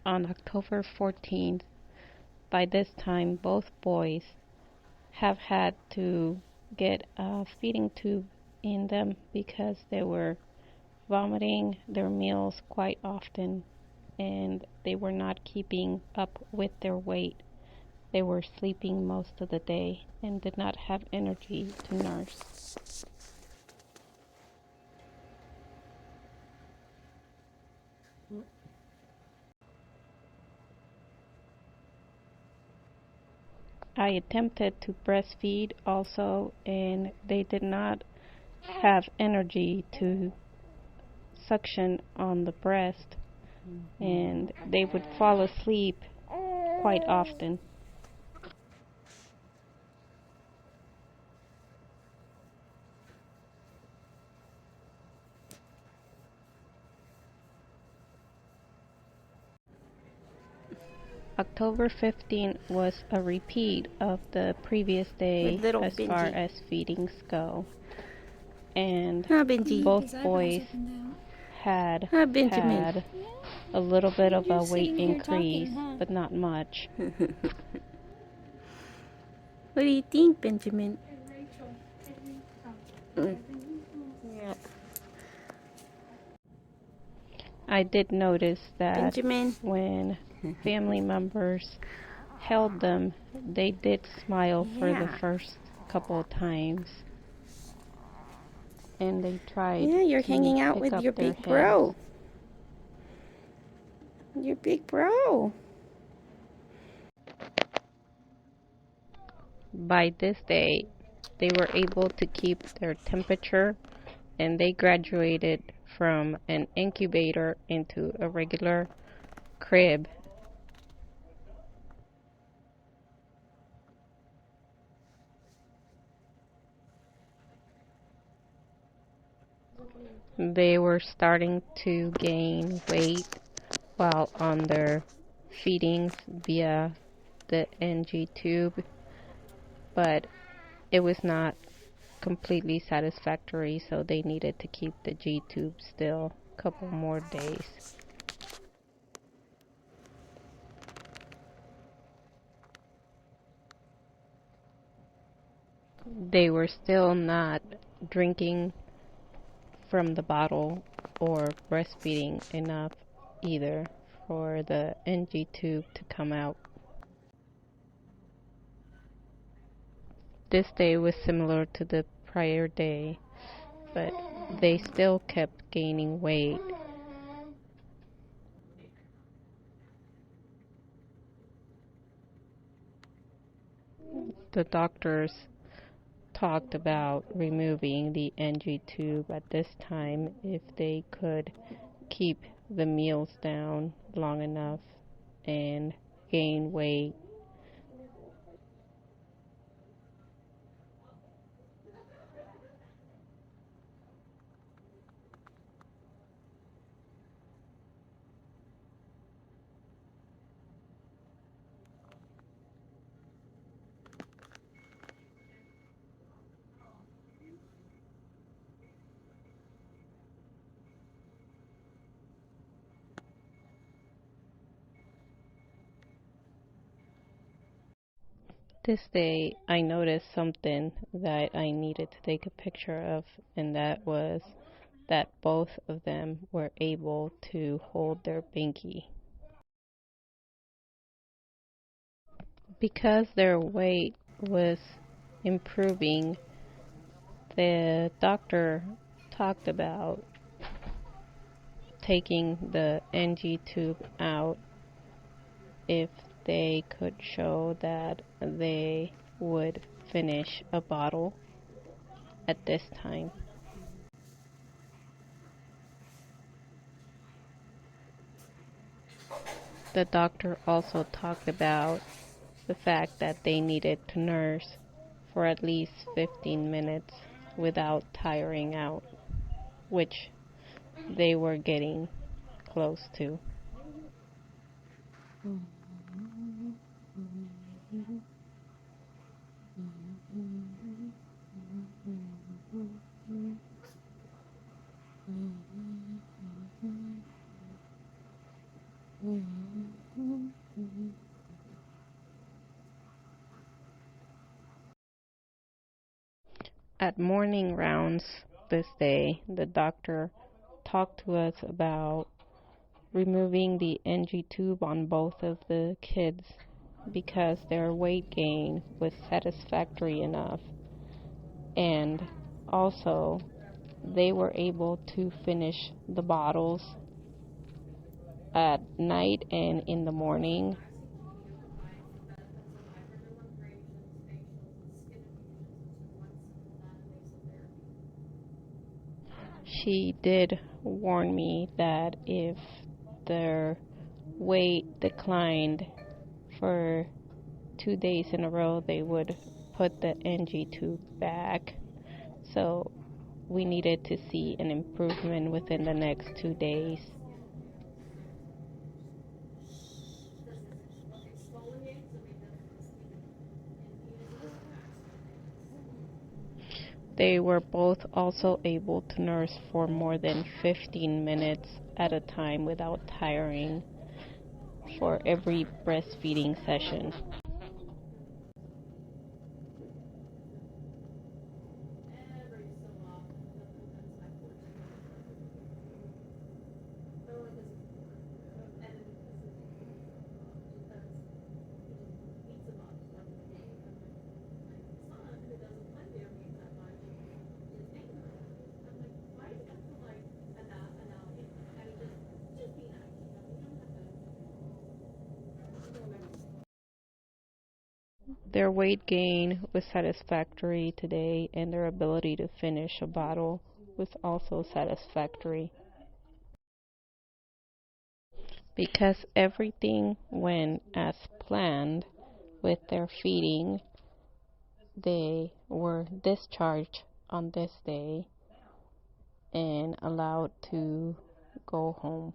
on October 14th. By this time, both boys have had to get a feeding tube in them because they were vomiting their meals quite often and they were not keeping up with their weight. They were sleeping most of the day and did not have energy to nurse. I attempted to breastfeed also, and they did not have energy to suction on the breast, and they would fall asleep quite often. October 15th was a repeat of the previous day as far as feedings go. And both boys had had a little bit of a weight increase, but not much. What do you think, Benjamin? Yeah. I did notice that Benjamin, when family members held them, they did smile for the first couple of times. And they tried you're to hanging out pick with up your their big bro. heads. Your big bro. By this day, they were able to keep their temperature, and they graduated from an incubator into a regular crib. They were starting to gain weight while on their feedings via the NG tube, but it was not completely satisfactory, so they needed to keep the G tube still a couple more days. They were still not drinking from the bottle or breastfeeding enough either for the NG tube to come out. This day was similar to the prior day, but they still kept gaining weight. The doctors talked about removing the NG tube at this time if they could keep the meals down long enough and gain weight. This day I noticed something that I needed to take a picture of, and that was that both of them were able to hold their binky. Because their weight was improving, the doctor talked about taking the NG tube out if they could show that they would finish a bottle at this time. The doctor also talked about the fact that they needed to nurse for at least 15 minutes without tiring out, which they were getting close to. At morning rounds this day, the doctor talked to us about removing the NG tube on both of the kids because their weight gain was satisfactory enough, and also they were able to finish the bottles at night and in the morning. She did warn me that if their weight declined for 2 days in a row, they would put the NG tube back. So we needed to see an improvement within the next 2 days. They were both also able to nurse for more than 15 minutes at a time without tiring for every breastfeeding session. Their weight gain was satisfactory today, and their ability to finish a bottle was also satisfactory. Because everything went as planned with their feeding, they were discharged on this day and allowed to go home.